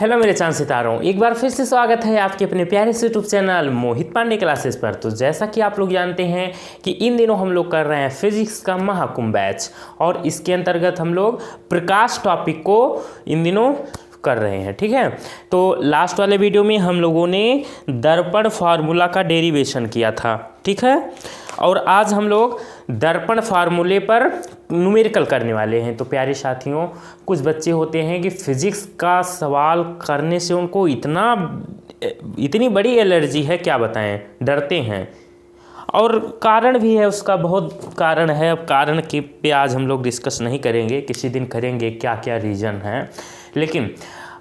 Hello मेरे चांद सितारों, एक बार फिर से स्वागत है आपके अपने प्यारे से यूट्यूब चैनल मोहित पांडे क्लासेस पर। तो जैसा कि आप लोग जानते हैं कि इन दिनों हम लोग कर रहे हैं फिजिक्स का महाकुंभ बैच, और इसके अंतर्गत हम लोग प्रकाश टॉपिक को इन दिनों कर रहे हैं। ठीक है, तो लास्ट वाले वीडियो में हम लोगों ने दर्पण फार्मूला का डेरिवेशन किया था। ठीक है, और आज हम लोग दर्पण फार्मूले पर न्यूमेरिकल करने वाले हैं। तो प्यारे साथियों, कुछ बच्चे होते हैं कि फिजिक्स का सवाल करने से उनको इतनी बड़ी एलर्जी है, क्या बताएं, डरते हैं। और कारण भी है, उसका बहुत कारण है। अब कारण के पे आज हम लोग डिस्कस नहीं करेंगे, किसी दिन करेंगे क्या क्या रीज़न है। लेकिन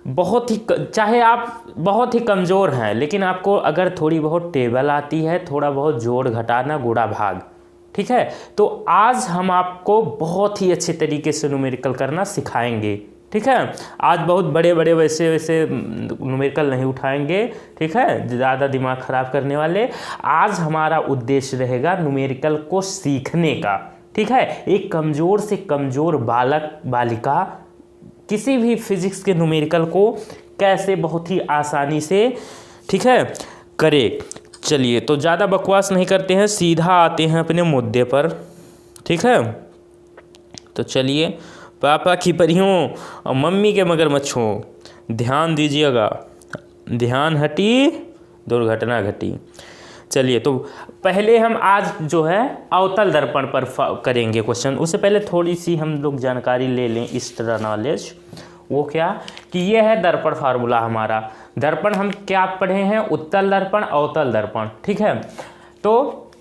चाहे आप बहुत ही कमज़ोर हैं, लेकिन आपको अगर थोड़ी बहुत टेबल आती है, थोड़ा बहुत जोड़ घटाना गुणा भाग, ठीक है, तो आज हम आपको बहुत ही अच्छे तरीके से न्यूमेरिकल करना सिखाएंगे। ठीक है, आज बहुत बड़े बड़े वैसे न्यूमेरिकल नहीं उठाएंगे। ठीक है, ज़्यादा दिमाग ख़राब करने वाले। आज हमारा उद्देश्य रहेगा न्यूमेरिकल को सीखने का। ठीक है, एक कमज़ोर से कमज़ोर बालक बालिका किसी भी फिजिक्स के न्यूमेरिकल को कैसे बहुत ही आसानी से, ठीक है, करे। चलिए, तो ज़्यादा बकवास नहीं करते हैं, सीधा आते हैं अपने मुद्दे पर। ठीक है, तो चलिए, पापा की परियों और मम्मी के मगरमच्छों, ध्यान दीजिएगा। ध्यान हटी, दुर्घटना घटी। चलिए, तो पहले हम आज जो है अवतल दर्पण पर करेंगे क्वेश्चन। उससे पहले थोड़ी सी हम लोग जानकारी ले लें, इस तरह नॉलेज। वो क्या कि ये है दर्पण फार्मूला हमारा। दर्पण हम क्या पढ़े हैं? उत्तल दर्पण, अवतल दर्पण। ठीक है, तो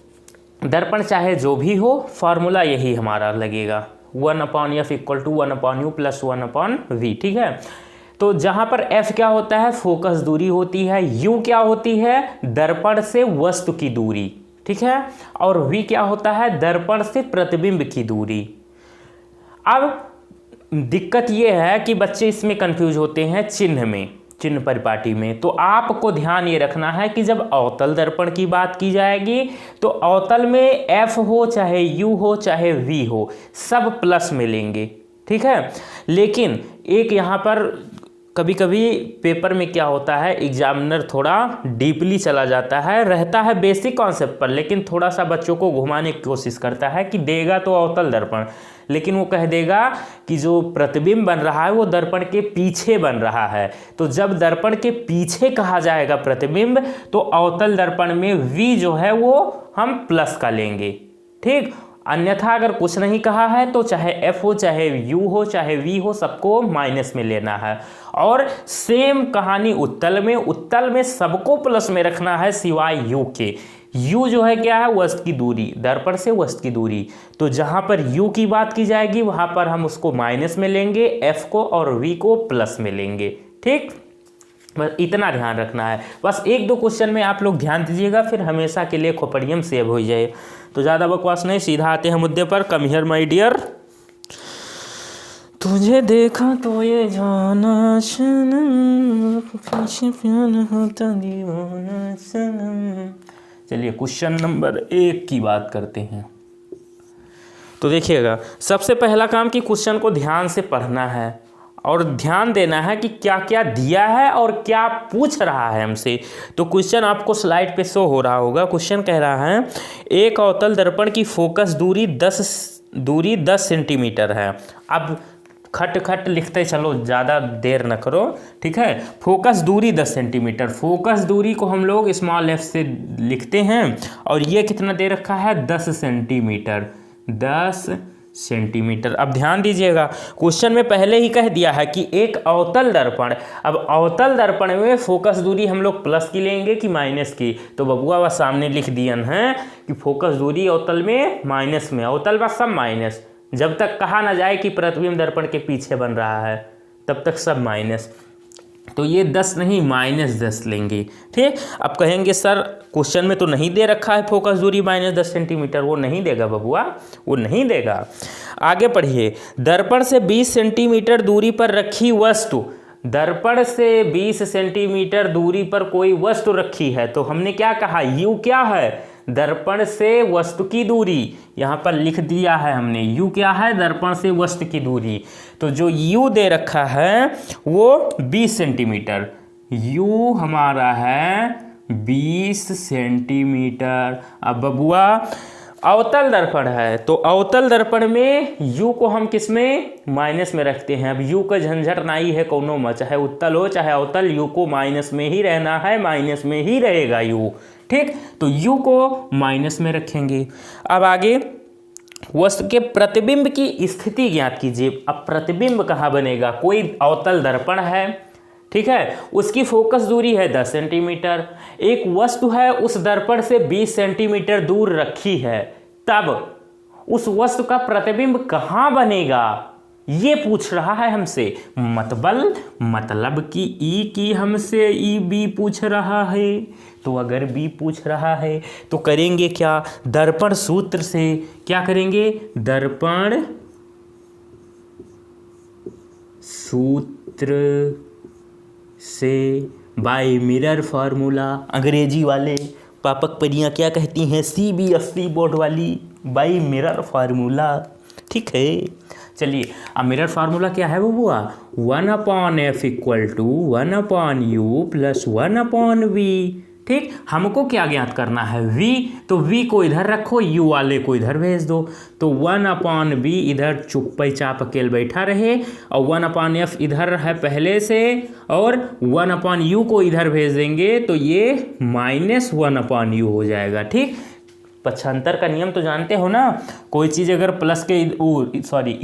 दर्पण चाहे जो भी हो, फार्मूला यही हमारा लगेगा, 1/f = 1/u + 1/v। ठीक है, तो जहाँ पर f क्या होता है? फोकस दूरी होती है। u क्या होती है? दर्पण से वस्तु की दूरी। ठीक है, और v क्या होता है? दर्पण से प्रतिबिंब की दूरी। अब दिक्कत ये है कि बच्चे इसमें कंफ्यूज होते हैं चिन्ह में, चिन्ह परिपाटी में। तो आपको ध्यान ये रखना है कि जब अवतल दर्पण की बात की जाएगी तो अवतल में f हो चाहे u हो चाहे v हो, सब प्लस में लेंगे। ठीक है, लेकिन एक यहाँ पर कभी कभी पेपर में क्या होता है, एग्जामिनर थोड़ा डीपली चला जाता है, रहता है बेसिक कॉन्सेप्ट पर, लेकिन थोड़ा सा बच्चों को घुमाने की कोशिश करता है कि देगा तो अवतल दर्पण, लेकिन वो कह देगा कि जो प्रतिबिंब बन रहा है वो दर्पण के पीछे बन रहा है। तो जब दर्पण के पीछे कहा जाएगा प्रतिबिंब, तो अवतल दर्पण में v जो है वो हम प्लस का लेंगे। ठीक, अन्यथा अगर कुछ नहीं कहा है तो चाहे f हो चाहे u हो चाहे v हो, सबको माइनस में लेना है। और सेम कहानी उत्तल में सबको प्लस में रखना है सिवाय u के। u जो है क्या है? वस्तु की दूरी, दर्पण से वस्तु की दूरी। तो जहाँ पर u की बात की जाएगी वहाँ पर हम उसको माइनस में लेंगे, f को और v को प्लस में लेंगे। ठीक, बस इतना ध्यान रखना है। बस एक दो क्वेश्चन में आप लोग ध्यान दीजिएगा, फिर हमेशा के लिए खोपड़ियम सेव हो जाए। तो ज़्यादा बकवास नहीं, सीधा आते हैं मुद्दे पर। Come here my dear. तुझे देखा तो ये जाना सनम, कैसे प्यार होता दीवाना सनम। चलिए, क्वेश्चन नंबर 1 की बात करते हैं। तो देखिएगा, सबसे पहला काम कि क्वेश्चन को ध्यान से पढ़ना है और ध्यान देना है कि क्या क्या दिया है और क्या पूछ रहा है हमसे। तो क्वेश्चन आपको स्लाइड पे शो हो रहा होगा। क्वेश्चन कह रहा है, एक अवतल दर्पण की फोकस दूरी 10 सेंटीमीटर है। अब खट लिखते चलो, ज़्यादा देर न करो। ठीक है, फोकस दूरी 10 सेंटीमीटर। फोकस दूरी को हम लोग स्मॉल f से लिखते हैं, और ये कितना दे रखा है? 10 सेंटीमीटर। 10 सेंटीमीटर। अब ध्यान दीजिएगा, क्वेश्चन में पहले ही कह दिया है कि एक अवतल दर्पण। अब अवतल दर्पण में फोकस दूरी हम लोग प्लस की लेंगे कि माइनस की? तो बबुआ वह सामने लिख दिया है कि फोकस दूरी अवतल में माइनस में, अवतल व सब माइनस। जब तक कहा ना जाए कि प्रतिबिंब दर्पण के पीछे बन रहा है, तब तक सब माइनस। तो ये 10 नहीं, -10 लेंगे। ठीक, अब कहेंगे सर क्वेश्चन में तो नहीं दे रखा है फोकस दूरी -10 सेंटीमीटर। वो नहीं देगा बबुआ, वो नहीं देगा। आगे पढ़िए, दर्पण से 20 सेंटीमीटर दूरी पर रखी वस्तु। दर्पण से 20 सेंटीमीटर दूरी पर कोई वस्तु रखी है, तो हमने क्या कहा? u क्या है? दर्पण से वस्तु की दूरी, यहाँ पर लिख दिया है हमने, u क्या है, दर्पण से वस्तु की दूरी। तो जो u दे रखा है वो 20 सेंटीमीटर, u हमारा है 20 सेंटीमीटर। अब बबुआ अवतल दर्पण है, तो अवतल दर्पण में u को हम किस में, माइनस में रखते हैं। अब u का झंझट नहीं है कोनो में, चाहे उत्तल हो चाहे अवतल, u को माइनस में ही रहना है, माइनस में ही रहेगा u। ठीक, तो u को माइनस में रखेंगे। अब आगे वस्तु के प्रतिबिंब की स्थिति ज्ञात कीजिए। अब प्रतिबिंब कहाँ बनेगा, कोई अवतल दर्पण है, ठीक है, उसकी फोकस दूरी है 10 सेंटीमीटर, एक वस्तु है उस दर्पण से 20 सेंटीमीटर दूर रखी है, तब उस वस्तु का प्रतिबिंब कहाँ बनेगा, ये पूछ रहा है हमसे। मतलब कि ई की हमसे ई बी पूछ रहा है। तो अगर बी पूछ रहा है तो करेंगे क्या, दर्पण सूत्र से क्या करेंगे, दर्पण सूत्र से बाय मिरर फार्मूला, अंग्रेजी वाले पापक परियां क्या कहती हैं, CBSE बोर्ड वाली, बाय मिरर फार्मूला। ठीक है, चलिए अब मिरर फार्मूला क्या है बबुआ, 1/f = 1/u + 1/v। ठीक, हमको क्या ज्ञात करना है, v, तो v को इधर रखो, u वाले को इधर भेज दो, तो 1/v इधर चुप्पे चाप अकेले बैठा रहे, और 1/f इधर है पहले से, और 1/u को इधर भेज देंगे तो ये -1/u हो जाएगा। ठीक, पक्षांतर का नियम तो जानते हो ना, कोई चीज़ अगर प्लस के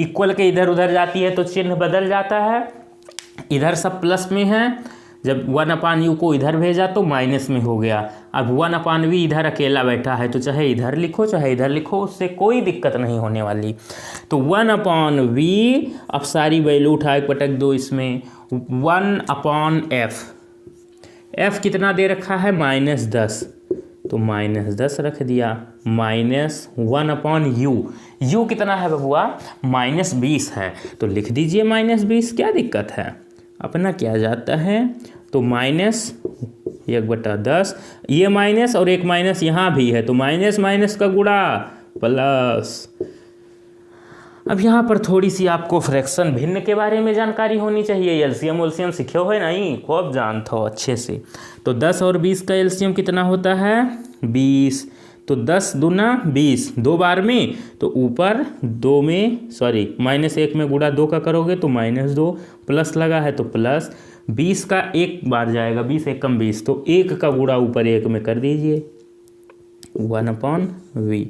इक्वल के इधर उधर जाती है तो चिन्ह बदल जाता है। इधर सब प्लस में है, जब 1/u को इधर भेजा तो माइनस में हो गया। अब 1/v इधर अकेला बैठा है, तो चाहे इधर लिखो चाहे इधर लिखो, उससे कोई दिक्कत नहीं होने वाली। तो 1/v, अब सारी वैल्यू उठा 1/2 इसमें, 1/f, f कितना दे रखा है, -10, तो -10 रख दिया, -1/u, u कितना है बबुआ, -20 है, तो लिख दीजिए -20, क्या दिक्कत है, अपना क्या जाता है। तो -1/10, ये माइनस और एक माइनस यहाँ भी है, तो माइनस माइनस का गुणा प्लस। अब यहाँ पर थोड़ी सी आपको फ्रैक्शन भिन्न के बारे में जानकारी होनी चाहिए, एलसीएम उलसीएम सीखे हो नहीं, खूब जानते हो अच्छे से। तो 10 और 20 का एलसीएम कितना होता है, 20, तो 10 दूना 20, 2 बार में, तो ऊपर 2 में -1 में गुणा 2 का करोगे तो -2, प्लस लगा है तो प्लस, 20 का एक बार जाएगा, 20 × 20, तो 1 का गुणा ऊपर 1 में कर दीजिए, 1/v,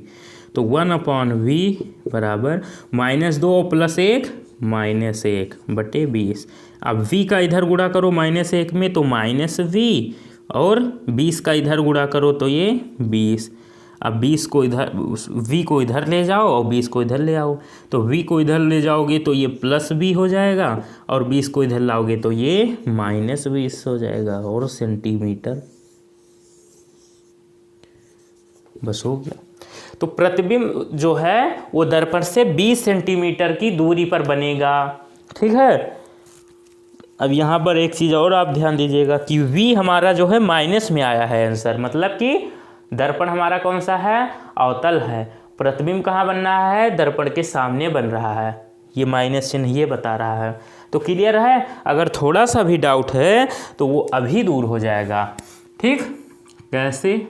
तो 1/v बराबर -2 और +1 -1/20। अब v का इधर गुणा करो -1 में तो -v, और 20 का इधर गुणा करो तो ये 20। अब 20 को इधर, v को इधर ले जाओ और 20 को इधर ले आओ, तो v को इधर ले जाओगे तो ये +v हो जाएगा, और 20 को इधर लाओगे तो ये -20 हो जाएगा, और सेंटीमीटर, बस हो गया। तो प्रतिबिंब जो है वो दर्पण से 20 सेंटीमीटर की दूरी पर बनेगा। ठीक है, अब यहाँ पर एक चीज़ और आप ध्यान दीजिएगा कि v हमारा जो है माइनस में आया है आंसर, मतलब कि दर्पण हमारा कौन सा है, अवतल है, प्रतिबिंब कहाँ बन रहा है, दर्पण के सामने बन रहा है, ये माइनस चिन्ह ये बता रहा है। तो क्लियर है, अगर थोड़ा सा भी डाउट है तो वो अभी दूर हो जाएगा। ठीक, कैसे,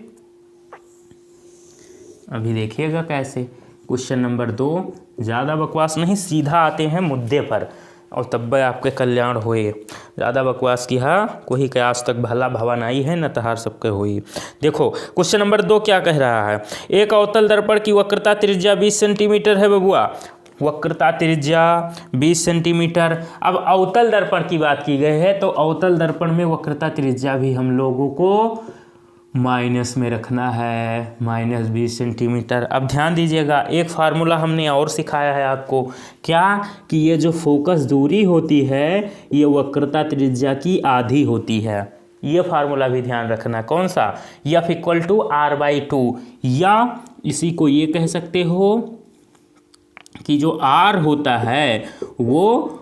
अभी देखिएगा कैसे। क्वेश्चन नंबर 2, ज़्यादा बकवास नहीं, सीधा आते हैं मुद्दे पर, और तब आपके कल्याण होए। ज़्यादा बकवास की कोई के आज तक भला भवन आई है, न तहार सबके हुई। देखो क्वेश्चन नंबर 2 क्या कह रहा है, एक अवतल दर्पण की वक्रता त्रिज्या 20 सेंटीमीटर है बबुआ, वक्रता त्रिज्या 20 सेंटीमीटर। अब अवतल दर्पण की बात की गई है, तो अवतल दर्पण में वक्रता त्रिज्या भी हम लोगों को माइनस में रखना है, -20 सेंटीमीटर। अब ध्यान दीजिएगा, एक फार्मूला हमने और सिखाया है आपको, क्या कि ये जो फोकस दूरी होती है ये वक्रता त्रिज्या की आधी होती है। ये फार्मूला भी ध्यान रखना, कौन सा, F = r/2, या इसी को ये कह सकते हो कि जो r होता है वो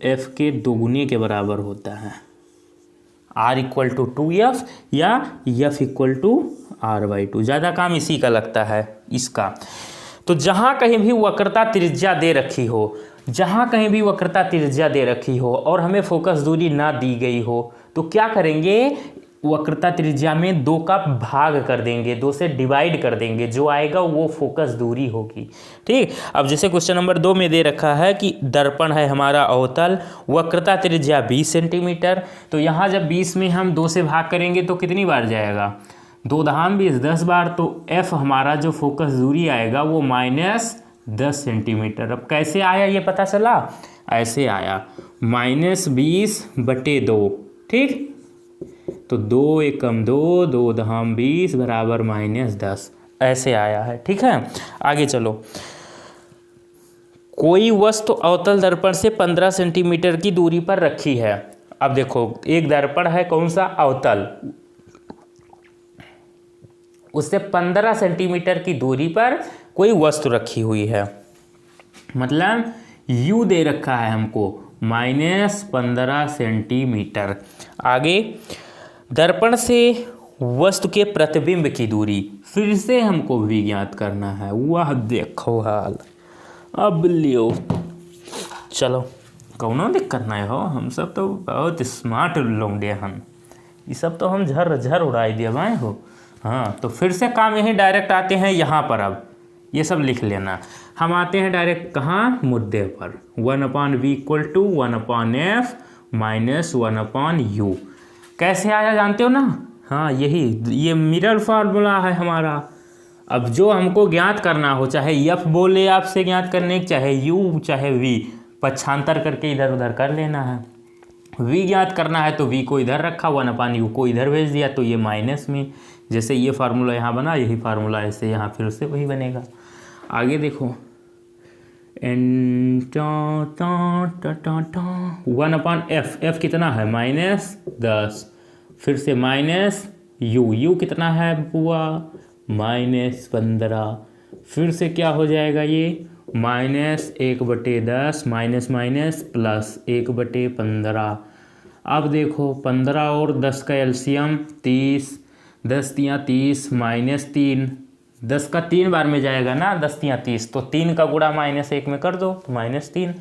f के दोगुने के बराबर होता है, r = 2f या f = r/2। ज़्यादा काम इसी का लगता है इसका। तो जहाँ कहीं भी वक्रता त्रिज्या दे रखी हो, जहाँ कहीं भी वक्रता त्रिज्या दे रखी हो और हमें फोकस दूरी ना दी गई हो, तो क्या करेंगे, वक्रता त्रिज्या में 2 का भाग कर देंगे, 2 से डिवाइड कर देंगे, जो आएगा वो फोकस दूरी होगी। ठीक। अब जैसे क्वेश्चन नंबर 2 में दे रखा है कि दर्पण है हमारा अवतल, वक्रता त्रिज्या 20 सेंटीमीटर। तो यहाँ जब 20 में हम 2 से भाग करेंगे तो कितनी बार जाएगा, 2 धाम 20 10 बार। तो f हमारा जो फोकस दूरी आएगा वो -10 सेंटीमीटर। अब कैसे आया ये पता चला, ऐसे आया -20/2। ठीक। तो 2 एकम 2, 2 धाम 20 बराबर -10, ऐसे आया है। ठीक है, आगे चलो। कोई वस्तु अवतल दर्पण से 15 सेंटीमीटर की दूरी पर रखी है। अब देखो, एक दर्पण है कौन सा, अवतल, उससे 15 सेंटीमीटर की दूरी पर कोई वस्तु रखी हुई है, मतलब u दे रखा है हमको -15 सेंटीमीटर। आगे, दर्पण से वस्तु के प्रतिबिंब की दूरी फिर से हमको v ज्ञात करना है। वह देखो हाल, अब लियो, चलो कौनो दिक्कत नहीं हो, हम सब तो बहुत स्मार्ट लोग हन, ये सब तो हम झर उड़ाई दिए भाई हो। हाँ, तो फिर से काम यही डायरेक्ट आते हैं यहाँ पर। अब ये सब लिख लेना, हम आते हैं डायरेक्ट कहाँ, मुद्दे पर। 1/v = 1/f - 1/u। कैसे आया जानते हो ना, हाँ यही, ये मिरर फार्मूला है हमारा। अब जो हमको ज्ञात करना हो, चाहे f बोले आपसे ज्ञात करने, चाहे u चाहे v, पक्षांतर करके इधर उधर कर लेना है। v ज्ञात करना है तो v को इधर रखा, 1/u को इधर भेज दिया, तो ये माइनस में, जैसे ये फार्मूला यहाँ बना, यही फार्मूला ऐसे यहाँ फिर से वही बनेगा। आगे देखो, 1/f, f कितना है -10, फिर से -u कितना है बुआ, -15, फिर से क्या हो जाएगा ये -1/10 माइनस प्लस 1/15। अब देखो 15 और 10 का एलसीएम 30, 10 तियाँ 30 -3, 10 का 3 बार में जाएगा ना, 10 तियाँ 30, तो 3 का गुणा -1 में कर दो तो -3,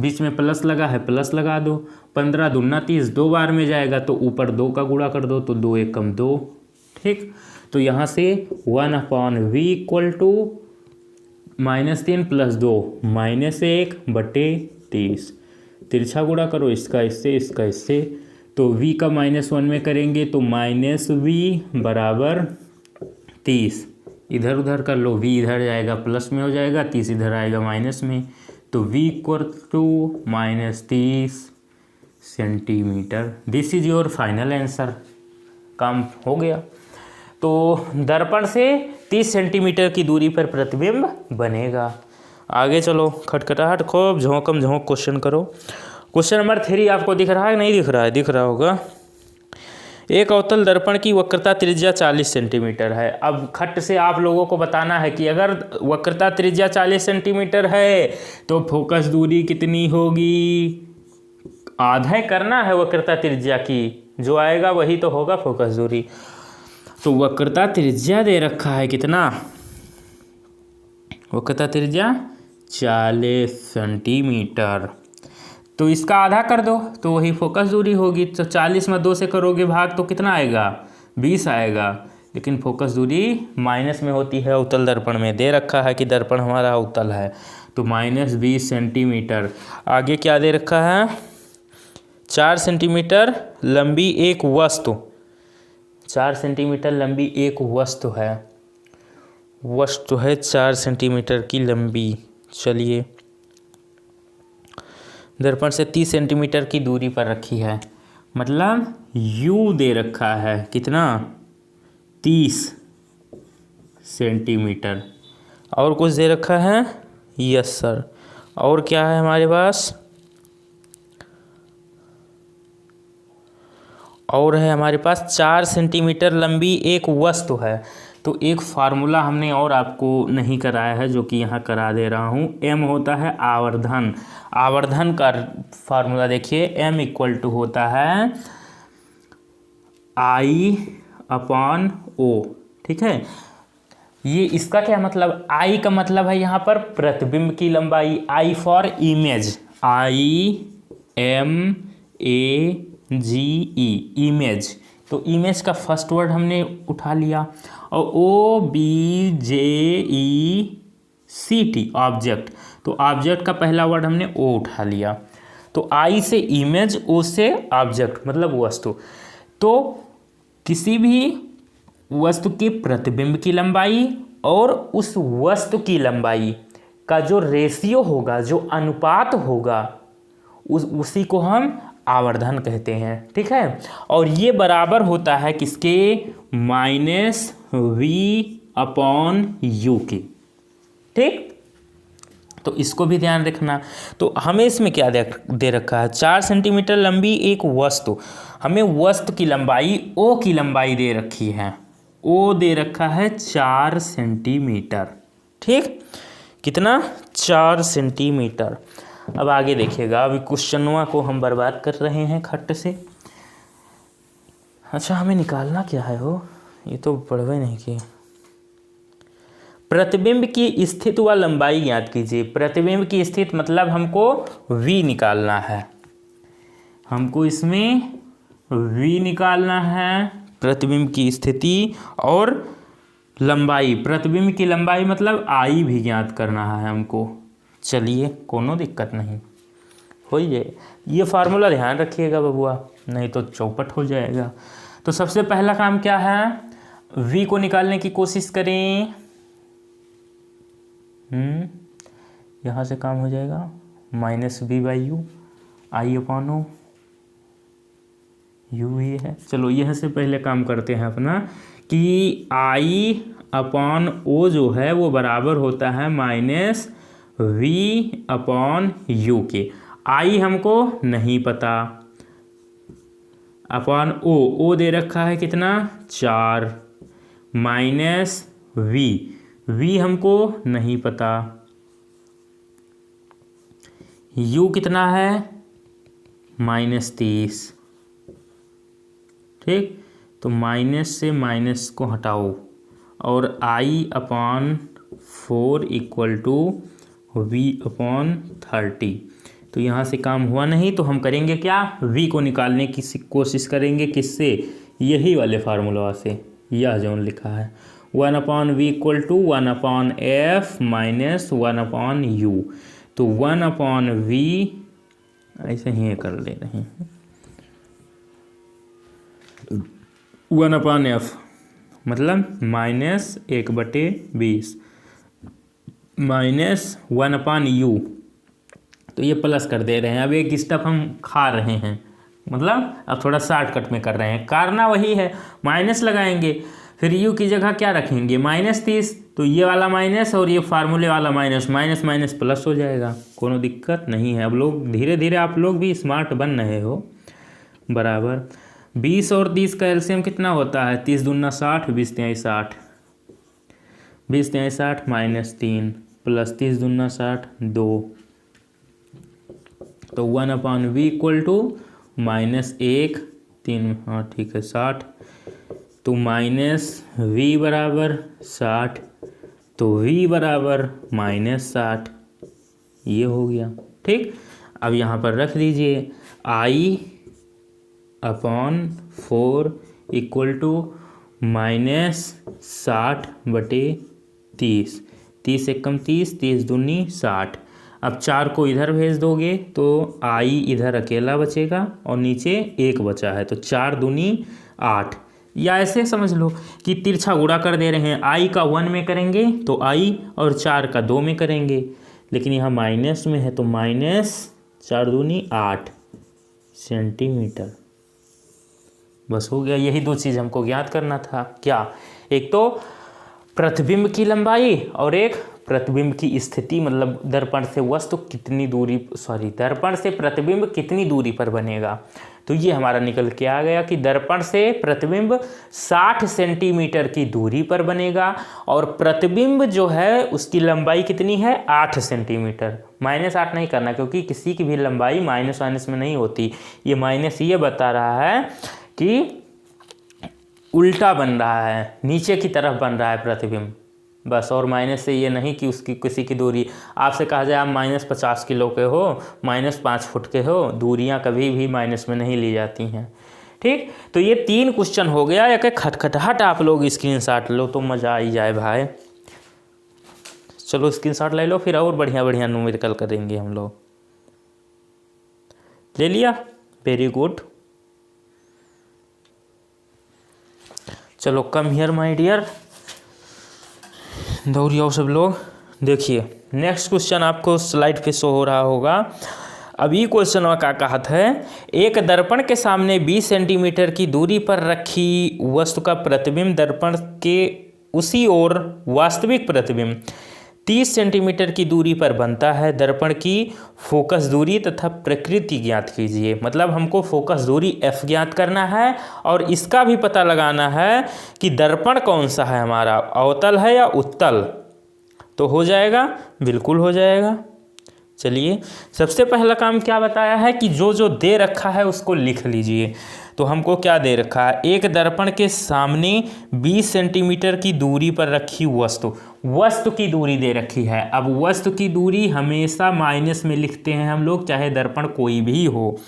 बीच में प्लस लगा है प्लस लगा दो, 15 दूना 30, 2 बार में जाएगा तो ऊपर 2 का गुणा कर दो तो 2 एकम 2। ठीक, तो यहाँ से 1/v = -3 + 2 -1/30, तिरछा गुणा करो इसका इससे, तो v का -1 में करेंगे तो -v = 30, इधर उधर कर लो, v इधर जाएगा प्लस में हो जाएगा, 30 इधर आएगा माइनस में, तो v = -30 centimetre. This is your final answer. काम हो गया। तो दर्पण से 30 सेंटीमीटर की दूरी पर प्रतिबिंब बनेगा। आगे चलो, खटखटाहट खूब झोंकम झोंक क्वेश्चन करो। क्वेश्चन नंबर 3 आपको दिख रहा है, नहीं दिख रहा है, दिख रहा होगा। एक अवतल दर्पण की वक्रता त्रिज्या 40 सेंटीमीटर है। अब खट से आप लोगों को बताना है कि अगर वक्रता त्रिज्या 40 सेंटीमीटर है तो फोकस दूरी कितनी होगी। आधा करना है वक्रता त्रिज्या की, जो आएगा वही तो होगा फोकस दूरी। तो वक्रता त्रिज्या दे रखा है कितना, वक्रता त्रिज्या 40 सेंटीमीटर, तो इसका आधा कर दो तो वही फोकस दूरी होगी। तो 40 में 2 से करोगे भाग तो कितना आएगा, 20 आएगा, लेकिन फोकस दूरी माइनस में होती है। अवतल दर्पण में दे रखा है कि दर्पण हमारा अवतल है, तो -20 सेंटीमीटर। आगे क्या दे रखा है, 4 सेंटीमीटर लंबी एक वस्तु, 4 सेंटीमीटर लंबी एक वस्तु है 4 सेंटीमीटर की लंबी। चलिए, दर्पण से 30 सेंटीमीटर की दूरी पर रखी है, मतलब u दे रखा है कितना, 30 सेंटीमीटर। और कुछ दे रखा है, यस सर, और क्या है हमारे पास, और है हमारे पास 4 सेंटीमीटर लंबी एक वस्तु है। तो एक फार्मूला हमने और आपको नहीं कराया है, जो कि यहाँ करा दे रहा हूँ। m होता है आवर्धन, आवर्धन का फार्मूला देखिए, m = होता है I/O। ठीक है। ये इसका क्या मतलब, आई का मतलब है यहाँ पर प्रतिबिंब की लंबाई, I for image, IMAGE, image. तो इमेज का फर्स्ट वर्ड हमने उठा लिया, और OBJECT ऑब्जेक्ट, तो ऑब्जेक्ट का पहला वर्ड हमने ओ उठा लिया। तो आई से इमेज, ओ से ऑब्जेक्ट मतलब वस्तु। तो किसी भी वस्तु के प्रतिबिंब की लंबाई और उस वस्तु की लंबाई का जो रेशियो होगा, जो अनुपात होगा, उसी को हम आवर्धन कहते हैं। ठीक है, और ये बराबर होता है किसके, -V/U के। ठीक, तो इसको भी ध्यान रखना। तो हमें इसमें क्या दे रखा है, 4 सेंटीमीटर लंबी एक वस्तु, हमें वस्तु की लंबाई, ओ की लंबाई दे रखी है, ओ दे रखा है 4 सेंटीमीटर। ठीक, कितना, 4 सेंटीमीटर। अब आगे देखिएगा, अभी क्वेश्चनवा को हम बर्बाद कर रहे हैं खट्ट से। अच्छा, हमें निकालना क्या है वो, ये तो पढ़वे नहीं किए। प्रतिबिंब की स्थिति व लंबाई ज्ञात कीजिए। प्रतिबिंब की स्थिति मतलब हमको V निकालना है, हमको इसमें V निकालना है, प्रतिबिंब की स्थिति, और लंबाई, प्रतिबिंब की लंबाई मतलब I भी ज्ञात करना है हमको। चलिए, कोनो दिक्कत नहीं, हो जाए। ये फार्मूला ध्यान रखिएगा बबुआ, नहीं तो चौपट हो जाएगा। तो सबसे पहला काम क्या है, V को निकालने की कोशिश करें। यहाँ से काम हो जाएगा, -V/U, I/O, U ही है। चलो यहाँ से पहले काम करते हैं अपना, कि I/O जो है वो बराबर होता है -V/U के। I हमको नहीं पता, अपॉन O दे रखा है कितना, 4, -V हमको नहीं पता, U कितना है, -30। ठीक, तो माइनस से माइनस को हटाओ, और I/4 = V/30। तो यहाँ से काम हुआ नहीं, तो हम करेंगे क्या, V को निकालने की कोशिश करेंगे, किससे, यही वाले फार्मूला से, यह जो लिखा है 1/V = 1/F - 1/U। तो 1/V ऐसे ही कर ले रहे हैं, 1/F मतलब -1/20 -1/U। तो ये प्लस कर दे रहे हैं। अब एक स्टेप हम खा रहे हैं, मतलब अब थोड़ा शॉर्टकट में कर रहे हैं, करना वही है, माइनस लगाएंगे, फिर U की जगह क्या रखेंगे, -30। तो ये वाला माइनस और ये फार्मूले वाला माइनस, माइनस माइनस प्लस हो जाएगा, कोनो दिक्कत नहीं है। अब लोग धीरे धीरे आप लोग भी स्मार्ट बन रहे हो। बराबर 20 और 30 का एलसीएम कितना होता है, 30 दूना 60, 20 तिहाई 60, 20 तिहाई 60 -3 प्लस 30 दूना 60, 2। तो 1/V = -1, 3, हाँ ठीक है 60। तो -V बराबर 60, तो V बराबर -60, ये हो गया। ठीक, अब यहाँ पर रख दीजिए I/4 = -60/30, 30 एकम 30, 30 दूनी 60। अब 4 को इधर भेज दोगे तो I इधर अकेला बचेगा और नीचे 1 बचा है, तो 4 दूनी 8। या ऐसे समझ लो कि तिरछा गुणा कर दे रहे हैं, I का 1 में करेंगे तो I, और 4 का 2 में करेंगे, लेकिन यहाँ माइनस में है तो -4 दूनी 8 सेंटीमीटर। बस हो गया, यही 2 चीज़ हमको ज्ञात करना था। क्या, एक तो प्रतिबिंब की लंबाई और एक प्रतिबिंब की स्थिति, मतलब दर्पण से वस्तु कितनी दूरी, दर्पण से प्रतिबिंब कितनी दूरी पर बनेगा। तो ये हमारा निकल के आ गया कि दर्पण से प्रतिबिंब 60 सेंटीमीटर की दूरी पर बनेगा, और प्रतिबिंब जो है उसकी लंबाई कितनी है, 8 सेंटीमीटर। -8 नहीं करना, क्योंकि किसी की भी लंबाई माइनस में नहीं होती। ये माइनस ये बता रहा है कि उल्टा बन रहा है, नीचे की तरफ बन रहा है प्रतिबिंब बस। और माइनस से ये नहीं कि उसकी किसी की दूरी, आपसे कहा जाए आप -50 किलो के हो, -5 फुट के हो, दूरियां कभी भी माइनस में नहीं ली जाती हैं। ठीक, तो ये 3 क्वेश्चन हो गया। एक खटखटाहट आप लोग स्क्रीनशॉट लो तो मज़ा आई जाए भाई। चलो स्क्रीनशॉट ले लो, फिर और बढ़िया बढ़िया न्यूमेरिकल करेंगे हम लोग। ले लिया, वेरी गुड। चलो कम हियर माय डियर, दौड़ियो सब लोग। देखिए नेक्स्ट क्वेश्चन आपको स्लाइड पे शो हो रहा होगा। अभी क्वेश्चन का कहत है, एक दर्पण के सामने 20 सेंटीमीटर की दूरी पर रखी वस्तु का प्रतिबिंब दर्पण के उसी ओर वास्तविक प्रतिबिंब 30 सेंटीमीटर की दूरी पर बनता है। दर्पण की फोकस दूरी तथा प्रकृति ज्ञात कीजिए। मतलब हमको फोकस दूरी f ज्ञात करना है और इसका भी पता लगाना है कि दर्पण कौन सा है हमारा, अवतल है या उत्तल। तो हो जाएगा, बिल्कुल हो जाएगा। चलिए सबसे पहला काम क्या बताया है कि जो जो दे रखा है उसको लिख लीजिए। तो हमको क्या दे रखा है, एक दर्पण के सामने 20 सेंटीमीटर की दूरी पर रखी वस्तु की दूरी दे रखी है। अब वस्तु की दूरी हमेशा माइनस में लिखते हैं हम लोग, चाहे दर्पण कोई भी हो।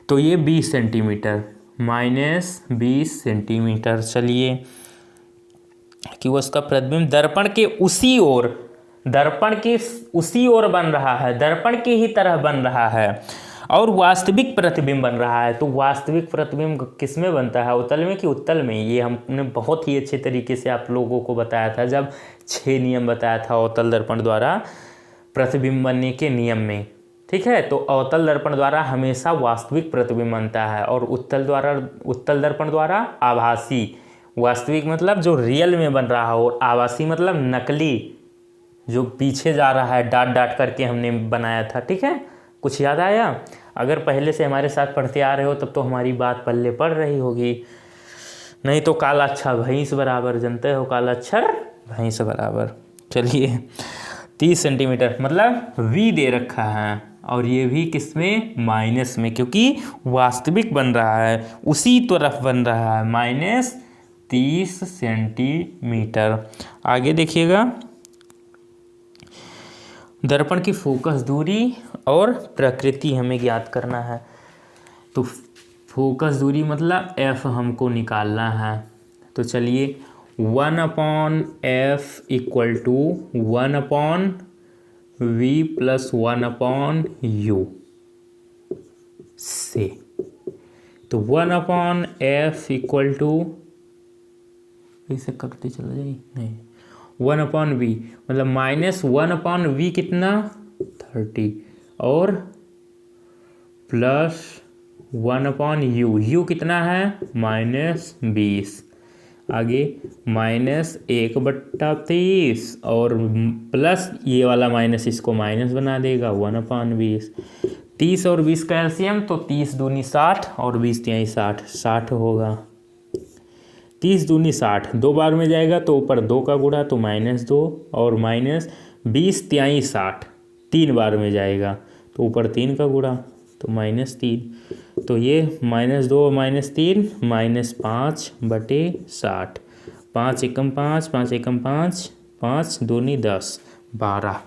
तो ये 20 सेंटीमीटर -20 सेंटीमीटर। चलिए कि उसका प्रतिबिंब दर्पण के उसी ओर बन रहा है, दर्पण की ही तरह बन रहा है और वास्तविक प्रतिबिंब बन रहा है। तो वास्तविक प्रतिबिंब किस में बनता है, अवतल में कि उत्तल में? ये हमने बहुत ही अच्छे तरीके से आप लोगों को बताया था जब 6 नियम बताया था अवतल दर्पण द्वारा प्रतिबिंब बनने के नियम में। ठीक है, तो अवतल दर्पण द्वारा हमेशा वास्तविक प्रतिबिंब बनता है और उत्तल दर्पण द्वारा आभासी। वास्तविक मतलब जो रियल में बन रहा हो, आभासी मतलब नकली, जो पीछे जा रहा है, डाट डाट करके हमने बनाया था। ठीक है, कुछ याद आया? अगर पहले से हमारे साथ पढ़ते आ रहे हो तब तो हमारी बात पल्ले पड़ रही होगी, नहीं तो काला अक्षर भैंस बराबर, जानते हो, काला अक्षर भैंस बराबर। चलिए 30 सेंटीमीटर मतलब v दे रखा है और ये भी किस में, माइनस में, क्योंकि वास्तविक बन रहा है, उसी तरफ बन रहा है, -30 सेंटीमीटर। आगे देखिएगा, दर्पण की फोकस दूरी और प्रकृति हमें ज्ञात करना है। तो फोकस दूरी मतलब f हमको निकालना है। तो चलिए 1/f = 1/v + 1/u से। तो 1/f इसे करते चला जाइए, नहीं 1/v मतलब -1/v कितना, 30 और +1/u, u कितना है, -20। आगे -1/30 और प्लस ये वाला माइनस इसको माइनस बना देगा, 1/20। 30 और 20 का एलसीएम तो 30 दूनी 60 और 20 तिहाई 60 होगा। 30 दूनी 60, 2 बार में जाएगा तो ऊपर 2 का गुणा तो -2 और -20 तिहाई 60 3 बार में जाएगा तो ऊपर 3 का गुणा तो -3। तो ये -2 और -3 -5/60। 5 एकम 5, 5 एकम 5, 5 दूनी 10, 12।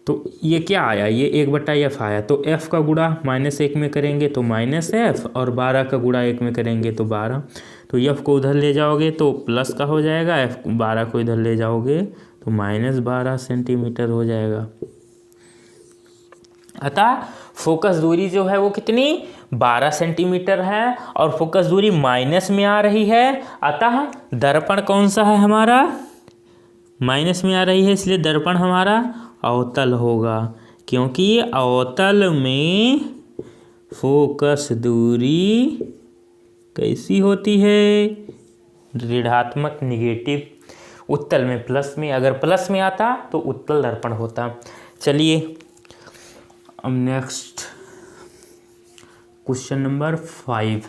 तो ये क्या आया, ये 1/f आया। तो f का गुणा -1 में करेंगे तो -f और 12 का गुणा 1 में करेंगे तो 12। तो f को उधर ले जाओगे तो प्लस का हो जाएगा, f 12 को इधर ले जाओगे तो -12 सेंटीमीटर हो जाएगा। अतः फोकस दूरी जो है वो कितनी, 12 सेंटीमीटर है और फोकस दूरी माइनस में आ रही है। अतः दर्पण कौन सा है हमारा, माइनस में आ रही है, इसलिए दर्पण हमारा अवतल होगा, क्योंकि अवतल में फोकस दूरी कैसी होती है, ऋणात्मक, निगेटिव। उत्तल में प्लस में, अगर प्लस में आता तो उत्तल दर्पण होता। चलिए अब नेक्स्ट क्वेश्चन नंबर 5।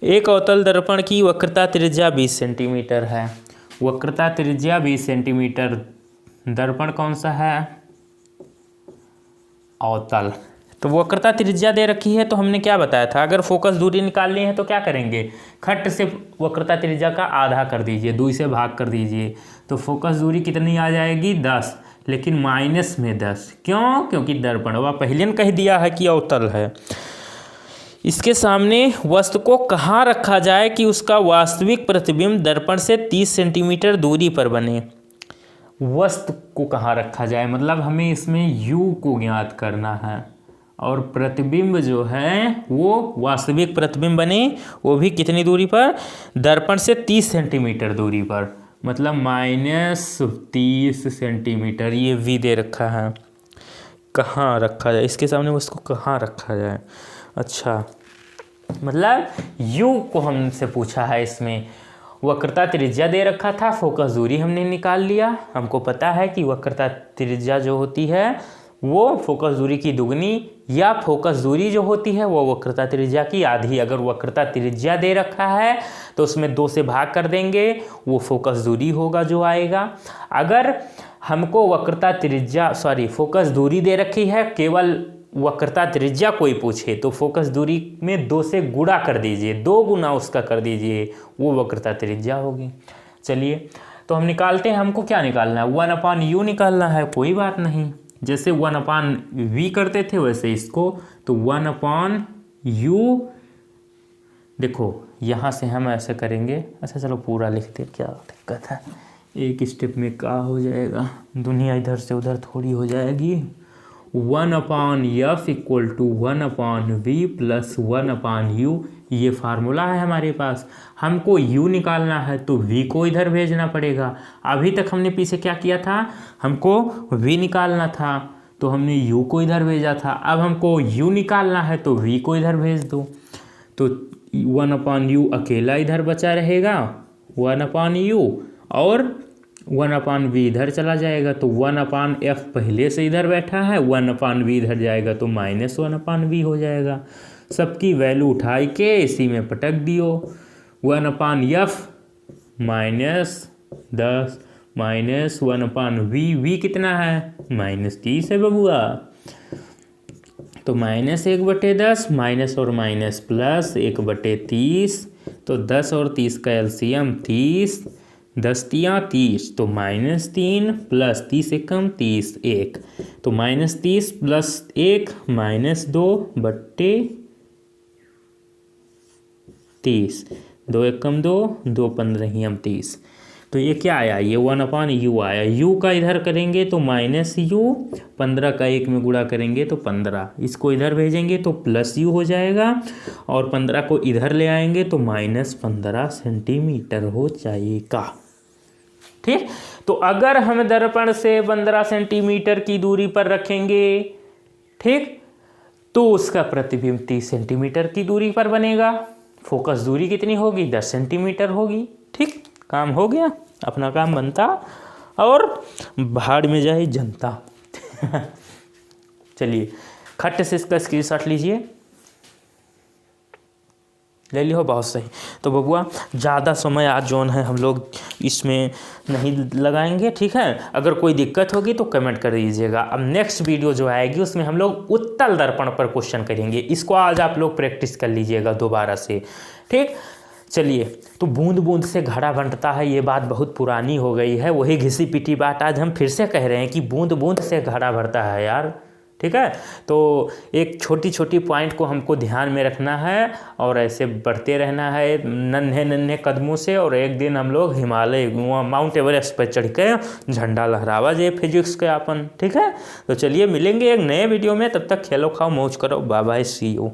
एक अवतल दर्पण की वक्रता त्रिज्या 20 सेंटीमीटर है। वक्रता, त्रिज्या 20 सेंटीमीटर, दर्पण कौन सा है, 20 सेंटीमीटर। 20 सेंटीमीटर मतलब -1/f = 1/v + 1/u से। तो 1/f = 20 सेंटीमीटर है। वक्रता त्रिज्या 20 सेंटीमीटर, दर्पण कौन सा है, 20 सेंटीमीटर। 20 सेंटीमीटर, दर्पण कौन सा है, अवतल। तो वक्रता त्रिज्या दे रखी है, तो हमने क्या बताया था, अगर फोकस दूरी निकालनी है तो क्या करेंगे, खट्ट से वक्रता त्रिज्या का आधा कर दीजिए, 2 से भाग कर दीजिए, तो फोकस दूरी कितनी आ जाएगी 10, लेकिन माइनस में 10। क्यों? क्योंकि दर्पण वह पहले ने कह दिया है कि अवतल है। इसके सामने वस्तु को कहाँ रखा जाए कि उसका वास्तविक प्रतिबिंब दर्पण से 30 सेंटीमीटर दूरी पर बने। वस्तु को कहाँ रखा जाए मतलब हमें इसमें u को ज्ञात करना है, और प्रतिबिंब जो है वो वास्तविक प्रतिबिंब बने वो भी कितनी दूरी पर, दर्पण से 30 सेंटीमीटर दूरी पर, मतलब -30 सेंटीमीटर। ये v दे रखा है, कहाँ रखा जाए, इसके सामने उसको कहाँ रखा जाए। अच्छा, मतलब u को हमसे पूछा है, इसमें वक्रता त्रिज्या दे रखा था, फोकस दूरी हमने निकाल लिया। हमको पता है कि वक्रता त्रिज्या जो होती है वो फोकस दूरी की दुगनी, या फोकस दूरी जो होती है वो वक्रता त्रिज्या की आधी। अगर वक्रता त्रिज्या दे रखा है तो उसमें 2 से भाग कर देंगे, वो फोकस दूरी होगा जो आएगा। अगर हमको फोकस दूरी दे रखी है, केवल वक्रता त्रिज्या कोई पूछे तो फोकस दूरी में 2 से गुणा कर दीजिए, 2 गुना उसका कर दीजिए, वो वक्रता त्रिज्या होगी। चलिए तो हम निकालते हैं, हमको क्या निकालना है, 1/u निकालना है। कोई बात नहीं, जैसे 1/v करते थे वैसे इसको, तो 1/u, देखो यहाँ से हम ऐसे करेंगे। अच्छा चलो पूरा लिखते, क्या दिक्कत है, एक स्टेप में क्या हो जाएगा, दुनिया इधर से उधर थोड़ी हो जाएगी। 1/f = 1/v + 1/u, ये फार्मूला है हमारे पास। हमको u निकालना है तो v को इधर भेजना पड़ेगा। अभी तक हमने पीछे क्या किया था, हमको v निकालना था तो हमने u को इधर भेजा था। अब हमको u निकालना है तो v को इधर भेज दो, तो 1/u अकेला इधर बचा रहेगा 1/u, और 1/v इधर चला जाएगा, तो 1/f पहले से इधर बैठा है, 1/v इधर जाएगा तो -1/v हो जाएगा। सबकी वैल्यू उठाई के इसी में पटक दियो। 1/f -10 -1/v, v कितना है -30 है बबुआ, तो -1/10, माइनस और माइनस प्लस 1/30, तो 10 और 30 का एलसीएम 30, 10 तियाँ 30, तो -3 + 30 एकम 30 1, तो -30 + 1 -2/30, 2 एकम 2, 2 15 30, तो ये क्या आया, ये 1/u आया। u का इधर करेंगे तो -u, 15 का 1 में गुणा करेंगे तो 15, इसको इधर भेजेंगे तो +u हो जाएगा, और 15 को इधर ले आएंगे तो -15 सेंटीमीटर हो जाएगा। ठीक, तो अगर हम दर्पण से 15 सेंटीमीटर की दूरी पर रखेंगे, ठीक, तो उसका प्रतिबिंब 30 सेंटीमीटर की दूरी पर बनेगा। फोकस दूरी कितनी होगी, 10 सेंटीमीटर होगी। ठीक, काम हो गया, अपना काम बनता और भाड़ में जाए जनता। चलिए खट से इसका स्क्रीनशॉट लीजिए, ले लियो, बहुत सही। तो बबुआ ज़्यादा समय आज जोन है हम लोग इसमें नहीं लगाएंगे, ठीक है। अगर कोई दिक्कत होगी तो कमेंट कर दीजिएगा। अब नेक्स्ट वीडियो जो आएगी उसमें हम लोग उत्तल दर्पण पर क्वेश्चन करेंगे, इसको आज आप लोग प्रैक्टिस कर लीजिएगा दोबारा से, ठीक। चलिए, तो बूंद बूंद से घड़ा बनता है, ये बात बहुत पुरानी हो गई है, वही घिसी पिटी बात आज हम फिर से कह रहे हैं कि बूंद बूंद से घड़ा भरता है यार, ठीक है। तो एक छोटी छोटी पॉइंट को हमको ध्यान में रखना है और ऐसे बढ़ते रहना है नन्हे नन्हे कदमों से, और एक दिन हम लोग हिमालय माउंट एवरेस्ट पर चढ़ के झंडा लहरावा जाए फिजिक्स के अपन, ठीक है। तो चलिए मिलेंगे एक नए वीडियो में, तब तक खेलो खाओ मौज करो, बाय बाय, सी यू।